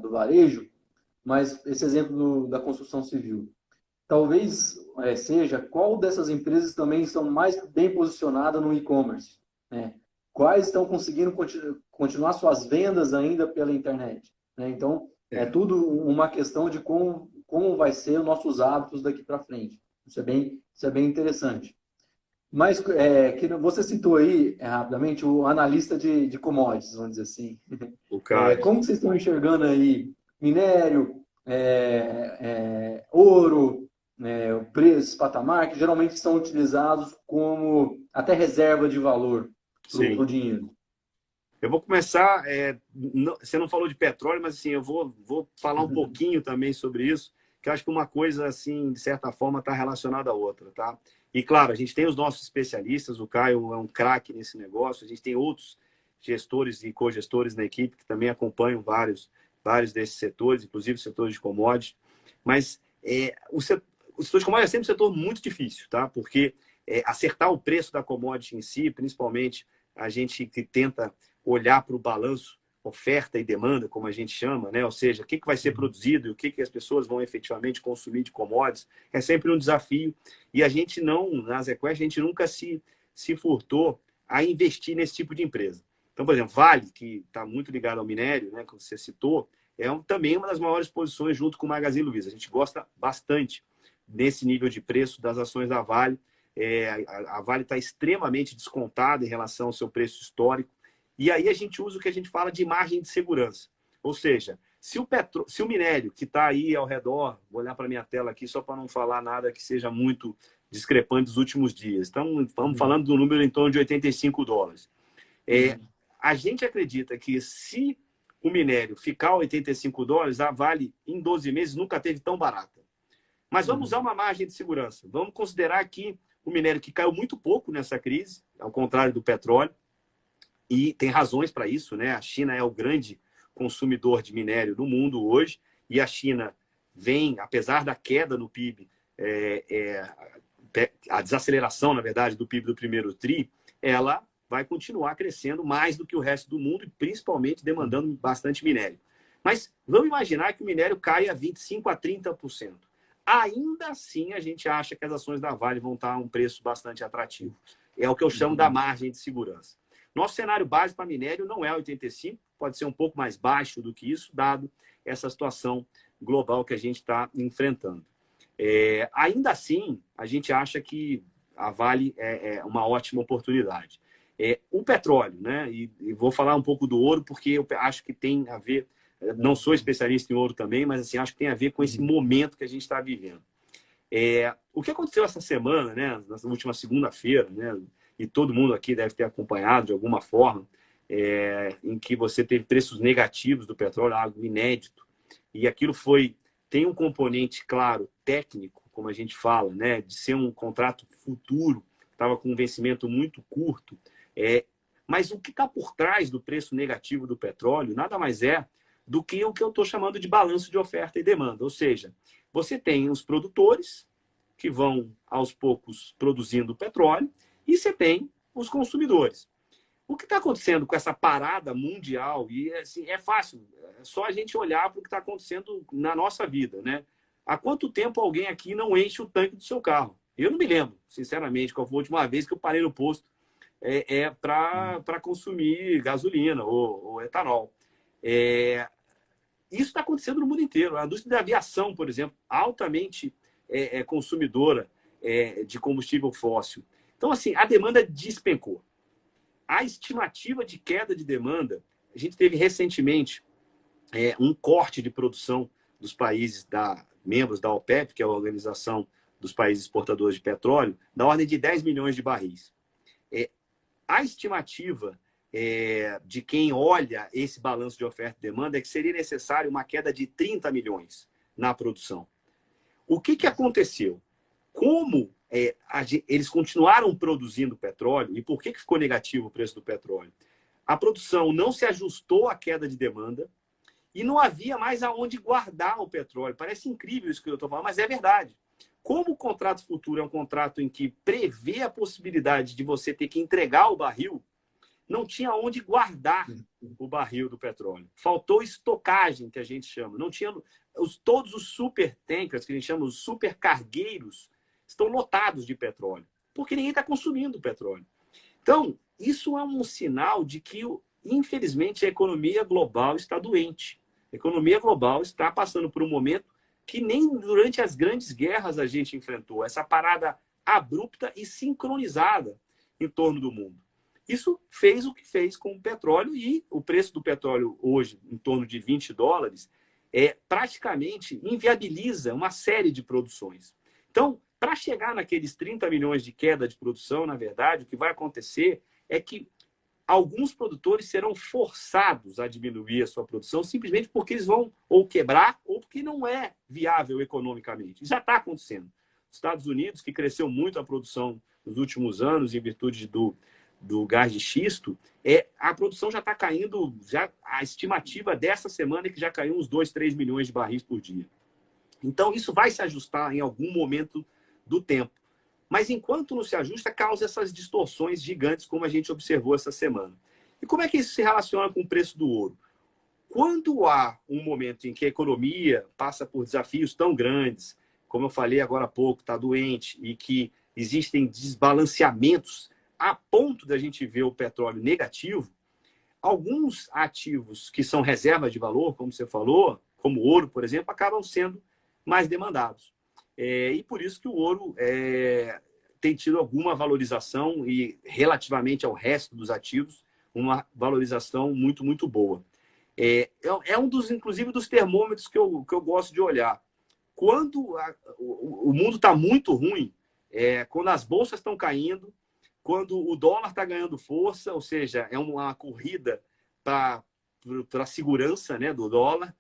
do varejo, mas esse exemplo da construção civil. Talvez seja qual dessas empresas também estão mais bem posicionadas no e-commerce, né? Quais estão conseguindo continuar suas vendas ainda pela internet, né? Então, é tudo uma questão de como vai ser os nossos hábitos daqui para frente. Isso é bem interessante. Mas que você citou aí, rapidamente, o analista de commodities, vamos dizer assim. O cara. Como que vocês estão enxergando aí minério, ouro, preços, patamar, que geralmente são utilizados como até reserva de valor para o dinheiro? Eu vou começar. Você não falou de petróleo, mas assim, eu vou falar um Uhum. pouquinho também sobre isso, que eu acho que uma coisa, assim, de certa forma, está relacionada à outra, tá? E claro, a gente tem os nossos especialistas, o Caio é um craque nesse negócio, a gente tem outros gestores e cogestores na equipe que também acompanham vários desses setores, inclusive o setor de commodities. Mas o setor de commodities é sempre um setor muito difícil, tá? Porque acertar o preço da commodity em si, principalmente a gente que tenta olhar para o balanço oferta e demanda, como a gente chama, né? Ou seja, o que vai ser produzido e o que as pessoas vão efetivamente consumir de commodities, é sempre um desafio. E a gente não, na ZQuest, a gente nunca se furtou a investir nesse tipo de empresa. Então, por exemplo, Vale, que está muito ligado ao minério, né, que você citou, também uma das maiores posições junto com o Magazine Luiza. A gente gosta bastante desse nível de preço das ações da Vale. A Vale está extremamente descontada em relação ao seu preço histórico. E aí a gente usa o que a gente fala de margem de segurança. Ou seja, se o minério que está aí ao redor, vou olhar para a minha tela aqui só para não falar nada que seja muito discrepante dos últimos dias. Então, estamos falando do número em torno de $85. Uhum. A gente acredita que se o minério ficar a $85, a Vale, em 12 meses, nunca teve tão barata. Mas vamos Uhum. usar uma margem de segurança. Vamos considerar que o minério que caiu muito pouco nessa crise, ao contrário do petróleo, e tem razões para isso, né? A China é o grande consumidor de minério do mundo hoje, e a China vem, apesar da queda no PIB, a desaceleração, na verdade, do PIB do primeiro TRI, ela vai continuar crescendo mais do que o resto do mundo e principalmente demandando bastante minério. Mas vamos imaginar que o minério caia 25% a 30%. Ainda assim, a gente acha que as ações da Vale vão estar a um preço bastante atrativo. É o que eu chamo da margem de segurança. Nosso cenário base para minério não é 85, pode ser um pouco mais baixo do que isso, dado essa situação global que a gente está enfrentando. Ainda assim, a gente acha que a Vale é uma ótima oportunidade. O petróleo, né? E vou falar um pouco do ouro, porque eu acho que tem a ver, não sou especialista em ouro também, mas assim, acho que tem a ver com esse momento que a gente está vivendo. O que aconteceu essa semana, né, na última segunda-feira, né, e todo mundo aqui deve ter acompanhado de alguma forma, em que você teve preços negativos do petróleo, algo inédito, e aquilo tem um componente, claro, técnico, como a gente fala, né, de ser um contrato futuro, estava com um vencimento muito curto, mas o que está por trás do preço negativo do petróleo nada mais é do que o que eu estou chamando de balanço de oferta e demanda, ou seja, você tem os produtores que vão aos poucos produzindo petróleo e você tem os consumidores. O que está acontecendo com essa parada mundial, e assim, é fácil, é só a gente olhar para o que está acontecendo na nossa vida, né? Há quanto tempo alguém aqui não enche o tanque do seu carro? Eu não me lembro, sinceramente, qual foi a última vez que eu parei no posto para consumir gasolina ou etanol. Isso está acontecendo no mundo inteiro. A indústria da aviação, por exemplo, altamente consumidora de combustível fóssil. Então, assim, a demanda despencou. A estimativa de queda de demanda, a gente teve recentemente um corte de produção dos países membros da OPEP, que é a Organização dos Países Exportadores de Petróleo, da ordem de 10 milhões de barris. A estimativa de quem olha esse balanço de oferta e demanda é que seria necessário uma queda de 30 milhões na produção. O que aconteceu? Como eles continuaram produzindo petróleo, e por que ficou negativo o preço do petróleo? A produção não se ajustou à queda de demanda e não havia mais aonde guardar o petróleo. Parece incrível isso que eu estou falando, mas é verdade. Como o contrato futuro é um contrato em que prevê a possibilidade de você ter que entregar o barril, não tinha onde guardar o barril do petróleo. Faltou estocagem, que a gente chama. Não tinha todos os super tankers, que a gente chama os super cargueiros, estão lotados de petróleo, porque ninguém está consumindo petróleo. Então, isso é um sinal de que, infelizmente, a economia global está doente. A economia global está passando por um momento que nem durante as grandes guerras a gente enfrentou, essa parada abrupta e sincronizada em torno do mundo. Isso fez o que fez com o petróleo, e o preço do petróleo hoje, em torno de $20, praticamente inviabiliza uma série de produções. Então, para chegar naqueles 30 milhões de queda de produção, na verdade, o que vai acontecer é que alguns produtores serão forçados a diminuir a sua produção simplesmente porque eles vão ou quebrar ou porque não é viável economicamente. Isso já está acontecendo. Os Estados Unidos, que cresceu muito a produção nos últimos anos em virtude do gás de xisto, a produção já está caindo, a estimativa dessa semana é que já caiu uns 2, 3 milhões de barris por dia. Então, isso vai se ajustar em algum momento do tempo. Mas enquanto não se ajusta, causa essas distorções gigantes, como a gente observou essa semana. E como é que isso se relaciona com o preço do ouro? Quando há um momento em que a economia passa por desafios tão grandes, como eu falei agora há pouco, está doente, e que existem desbalanceamentos a ponto da gente ver o petróleo negativo, alguns ativos que são reservas de valor, como você falou, como o ouro, por exemplo, acabam sendo mais demandados. E por isso que o ouro tem tido alguma valorização e, relativamente ao resto dos ativos, uma valorização muito, muito boa. É um dos, inclusive, dos termômetros que eu gosto de olhar. Quando o mundo está muito ruim, quando as bolsas estão caindo, quando o dólar está ganhando força, ou seja, é uma corrida para a segurança, né, do dólar.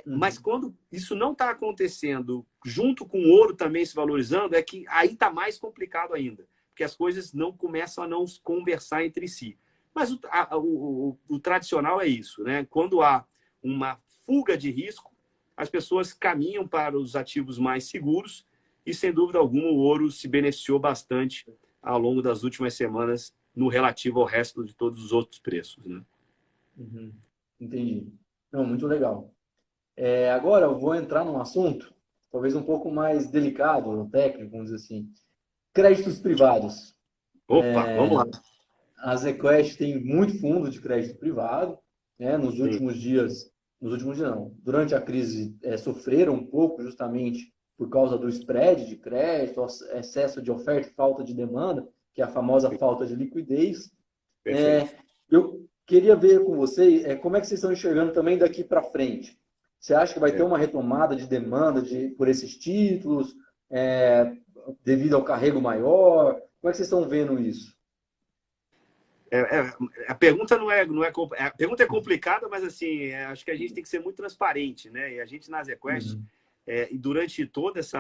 Mas quando isso não está acontecendo, junto com o ouro também se valorizando, é que aí está mais complicado ainda, porque as coisas não começam a não conversar entre si. Mas o tradicional é isso, né? Quando há uma fuga de risco, as pessoas caminham para os ativos mais seguros e, sem dúvida alguma, o ouro se beneficiou bastante ao longo das últimas semanas no relativo ao resto de todos os outros preços, né? Entendi. Não, muito legal. Agora eu vou entrar num assunto talvez um pouco mais delicado, técnico, vamos dizer assim. Créditos privados. Opa, vamos lá. A ZQuest tem muito fundo de crédito privado, né? Sim, Nos últimos dias não, durante a crise sofreram um pouco justamente por causa do spread de crédito, excesso de oferta e falta de demanda, que é a famosa falta de liquidez. perfeito. Eu queria ver com você como é que vocês estão enxergando também daqui para frente. Você acha que vai ter uma retomada de demanda por esses títulos, devido ao carrego maior? Como é que vocês estão vendo isso? A pergunta a pergunta é complicada, mas assim, acho que a gente tem que ser muito transparente, né? E a gente na ZQuest, e durante todas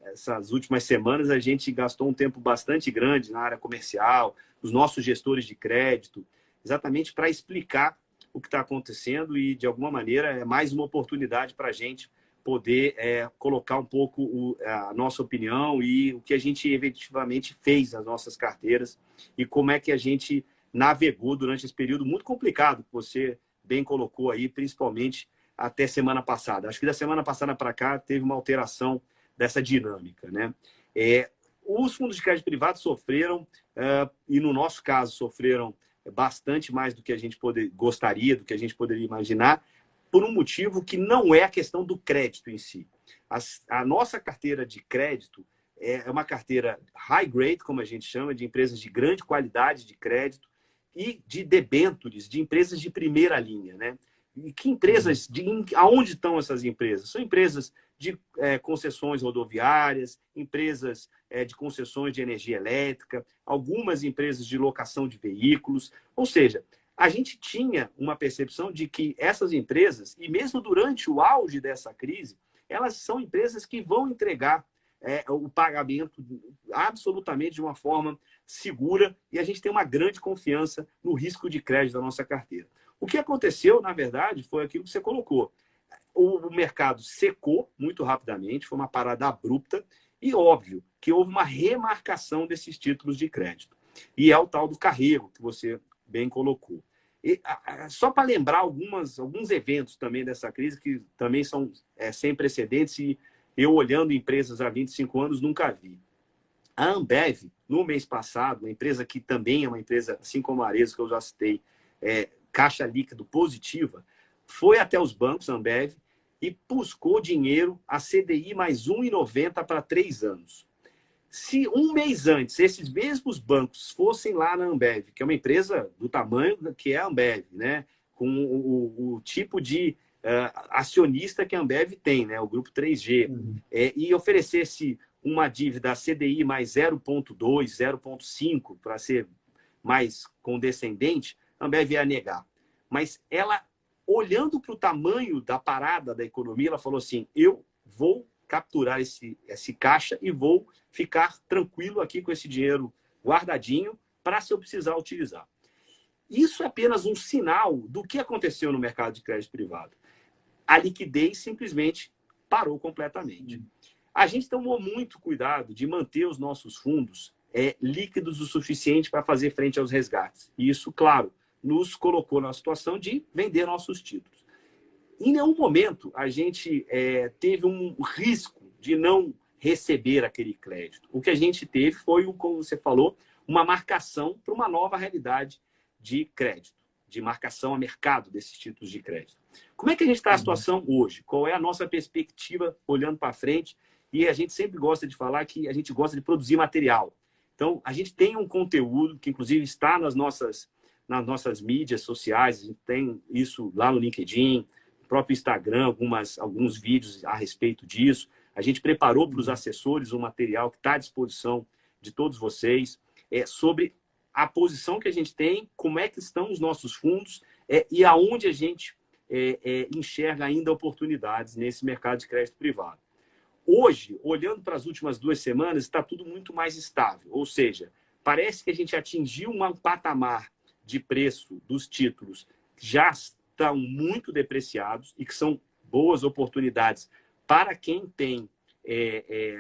essas últimas semanas, a gente gastou um tempo bastante grande na área comercial, os nossos gestores de crédito, exatamente para explicar o que está acontecendo e, de alguma maneira, é mais uma oportunidade para a gente poder colocar um pouco a nossa opinião e o que a gente efetivamente fez nas nossas carteiras e como é que a gente navegou durante esse período muito complicado que você bem colocou aí, principalmente até semana passada. Acho que da semana passada para cá teve uma alteração dessa dinâmica, né? Os fundos de crédito privado sofreram, e no nosso caso sofreram bastante mais do que a gente gostaria, do que a gente poderia imaginar, por um motivo que não é a questão do crédito em si. A nossa carteira de crédito é uma carteira high grade, como a gente chama, de empresas de grande qualidade de crédito, e de debêntures de empresas de primeira linha, né? E que empresas, aonde estão essas empresas? São empresas de concessões rodoviárias, empresas de concessões de energia elétrica, algumas empresas de locação de veículos. Ou seja, a gente tinha uma percepção de que essas empresas, e mesmo durante o auge dessa crise, elas são empresas que vão entregar o pagamento absolutamente de uma forma segura e a gente tem uma grande confiança no risco de crédito da nossa carteira. O que aconteceu, na verdade, foi aquilo que você colocou. O mercado secou muito rapidamente, foi uma parada abrupta e óbvio que houve uma remarcação desses títulos de crédito. E é o tal do carrego que você bem colocou. E, só para lembrar alguns eventos também dessa crise que também são sem precedentes e eu, olhando empresas há 25 anos, nunca vi. A Ambev, no mês passado, uma empresa que também é uma empresa, assim como a Arezzo, que eu já citei, caixa líquido positiva, foi até os bancos, a Ambev, e buscou dinheiro a CDI mais 1,90 para 3 anos. Se um mês antes esses mesmos bancos fossem lá na Ambev, que é uma empresa do tamanho que é a Ambev, né, com o tipo de acionista que a Ambev tem, né, o grupo 3G, e oferecesse uma dívida a CDI mais 0,2, 0,5, para ser mais condescendente, a Ambev ia negar. Mas ela, olhando para o tamanho da parada da economia, ela falou assim, eu vou capturar esse caixa e vou ficar tranquilo aqui com esse dinheiro guardadinho para, se eu precisar, utilizar. Isso é apenas um sinal do que aconteceu no mercado de crédito privado. A liquidez simplesmente parou completamente. A gente tomou muito cuidado de manter os nossos fundos líquidos o suficiente para fazer frente aos resgates. E isso, claro, nos colocou na situação de vender nossos títulos. Em nenhum momento a gente teve um risco de não receber aquele crédito. O que a gente teve foi, como você falou, uma marcação para uma nova realidade de crédito, de marcação a mercado desses títulos de crédito. Como é que a gente está na situação hoje? Qual é a nossa perspectiva olhando para frente? E a gente sempre gosta de falar que a gente gosta de produzir material. Então, a gente tem um conteúdo que, inclusive, está nas nossas mídias sociais. A gente tem isso lá no LinkedIn, no próprio Instagram, alguns vídeos a respeito disso. A gente preparou para os assessores um material que está à disposição de todos vocês sobre a posição que a gente tem, como é que estão os nossos fundos e aonde a gente enxerga ainda oportunidades nesse mercado de crédito privado. Hoje, olhando para as últimas 2 semanas, está tudo muito mais estável. Ou seja, parece que a gente atingiu um patamar de preço dos títulos que já estão muito depreciados e que são boas oportunidades para quem tem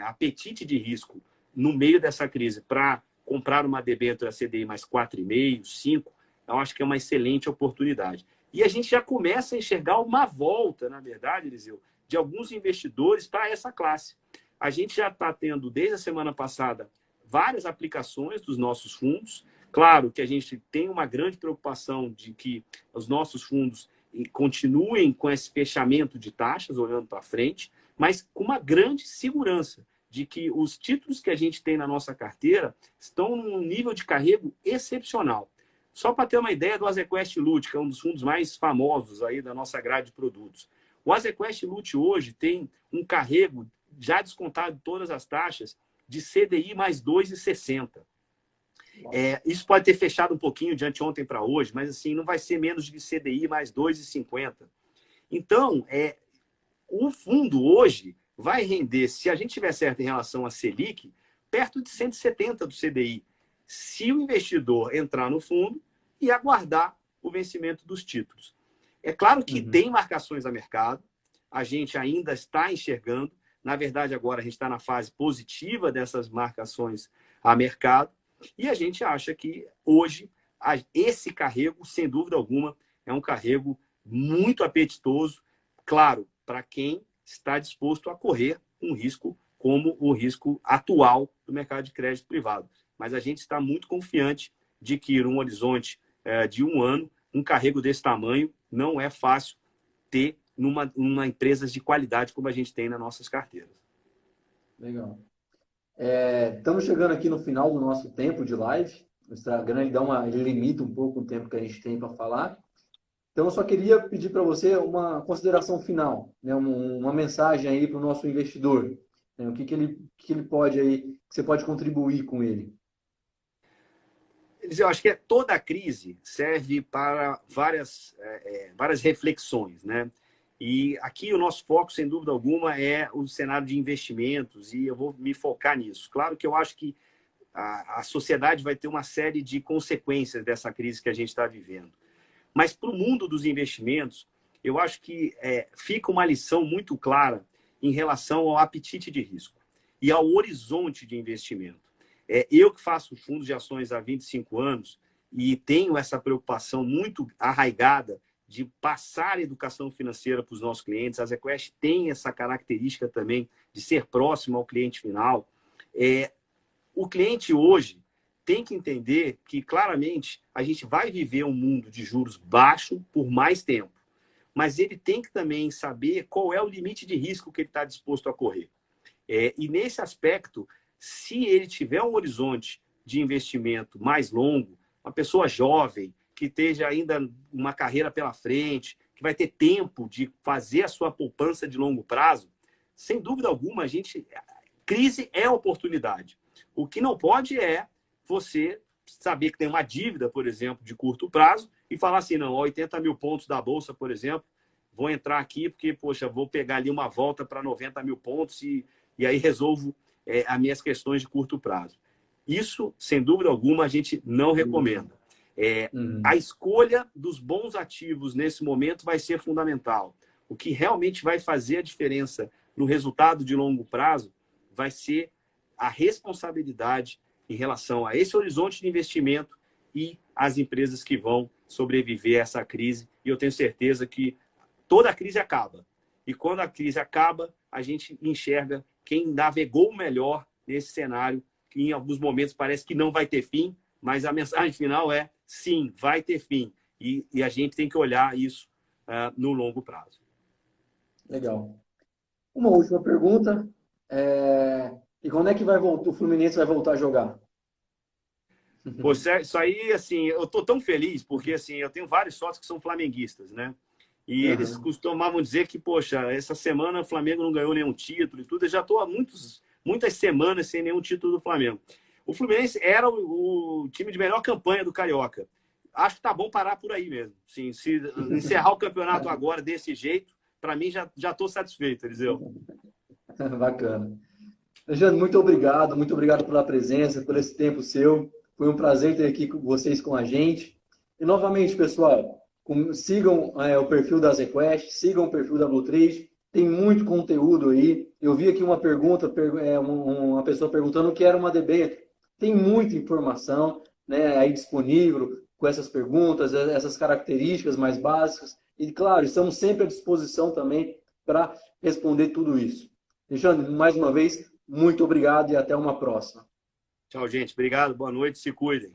apetite de risco no meio dessa crise para comprar uma debênture a CDI mais 4,5, 5, eu acho que é uma excelente oportunidade. E a gente já começa a enxergar uma volta, na verdade, Eliseu, de alguns investidores para essa classe. A gente já está tendo, desde a semana passada, várias aplicações dos nossos fundos. Claro que a gente tem uma grande preocupação de que os nossos fundos continuem com esse fechamento de taxas, olhando para frente, mas com uma grande segurança de que os títulos que a gente tem na nossa carteira estão num nível de carrego excepcional. Só para ter uma ideia do Azequest Lute, que é um dos fundos mais famosos aí da nossa grade de produtos. O Azequest Lute hoje tem um carrego, já descontado de todas as taxas, de CDI mais 2,60. Isso pode ter fechado um pouquinho de anteontem para hoje, mas assim, não vai ser menos de CDI mais 2,50. Então, o fundo hoje vai render, se a gente tiver certo em relação à Selic, perto de 170 do CDI, se o investidor entrar no fundo e aguardar o vencimento dos títulos. É claro que tem marcações a mercado, a gente ainda está enxergando, na verdade agora a gente está na fase positiva dessas marcações a mercado, e a gente acha que hoje esse carrego, sem dúvida alguma, é um carrego muito apetitoso, claro, para quem está disposto a correr um risco como o risco atual do mercado de crédito privado. Mas a gente está muito confiante de que, num horizonte de 1 ano, um carrego desse tamanho não é fácil ter numa empresa de qualidade como a gente tem nas nossas carteiras. Legal. Estamos chegando aqui no final do nosso tempo de live. O Instagram ele limita um pouco o tempo que a gente tem para falar. Então, eu só queria pedir para você uma consideração final, né? Uma mensagem aí para o nosso investidor. Né? O que ele pode aí, que você pode contribuir com ele? Eu acho que toda a crise serve para várias reflexões, né? E aqui o nosso foco, sem dúvida alguma, é o cenário de investimentos, e eu vou me focar nisso. Claro que eu acho que a sociedade vai ter uma série de consequências dessa crise que a gente está vivendo. Mas para o mundo dos investimentos, eu acho que fica uma lição muito clara em relação ao apetite de risco e ao horizonte de investimento. Eu que faço fundos de ações há 25 anos e tenho essa preocupação muito arraigada de passar a educação financeira para os nossos clientes. A Azequest tem essa característica também de ser próximo ao cliente final. O cliente hoje tem que entender que, claramente, a gente vai viver um mundo de juros baixo por mais tempo. Mas ele tem que também saber qual é o limite de risco que ele está disposto a correr. E, nesse aspecto, se ele tiver um horizonte de investimento mais longo, uma pessoa jovem, que esteja ainda uma carreira pela frente, que vai ter tempo de fazer a sua poupança de longo prazo, sem dúvida alguma, crise é oportunidade. O que não pode é você saber que tem uma dívida, por exemplo, de curto prazo e falar assim, não, 80 mil pontos da Bolsa, por exemplo, vou entrar aqui porque, poxa, vou pegar ali uma volta para 90 mil pontos e aí resolvo as minhas questões de curto prazo. Isso, sem dúvida alguma, a gente não recomenda. A escolha dos bons ativos nesse momento vai ser fundamental. O que realmente vai fazer a diferença no resultado de longo prazo vai ser a responsabilidade em relação a esse horizonte de investimento e as empresas que vão sobreviver a essa crise. E eu tenho certeza que toda a crise acaba. E quando a crise acaba, a gente enxerga quem navegou melhor nesse cenário, que em alguns momentos parece que não vai ter fim, mas a mensagem final é sim, vai ter fim. E a gente tem que olhar isso no longo prazo. Legal. Uma última pergunta. E quando é que o Fluminense vai voltar a jogar? Pô, isso aí, assim, eu tô tão feliz, porque assim, eu tenho vários sócios que são flamenguistas, né? E eles costumavam dizer que, poxa, essa semana o Flamengo não ganhou nenhum título e tudo. Eu já estou há muitas semanas sem nenhum título do Flamengo. O Fluminense era o time de melhor campanha do Carioca. Acho que tá bom parar por aí mesmo. Sim, se encerrar o campeonato agora desse jeito, para mim já estou satisfeito, Eliseu. Bacana. Alexandre, muito obrigado pela presença, por esse tempo seu. Foi um prazer ter aqui vocês com a gente. E novamente, pessoal, sigam o perfil da ZQuest, sigam o perfil da BlueTrade, tem muito conteúdo aí. Eu vi aqui uma pergunta, uma pessoa perguntando o que era uma debênture. Tem muita informação, né, aí disponível com essas perguntas, essas características mais básicas. E, claro, estamos sempre à disposição também para responder tudo isso. Alexandre, mais uma vez, muito obrigado e até uma próxima. Tchau, gente. Obrigado. Boa noite. Se cuidem.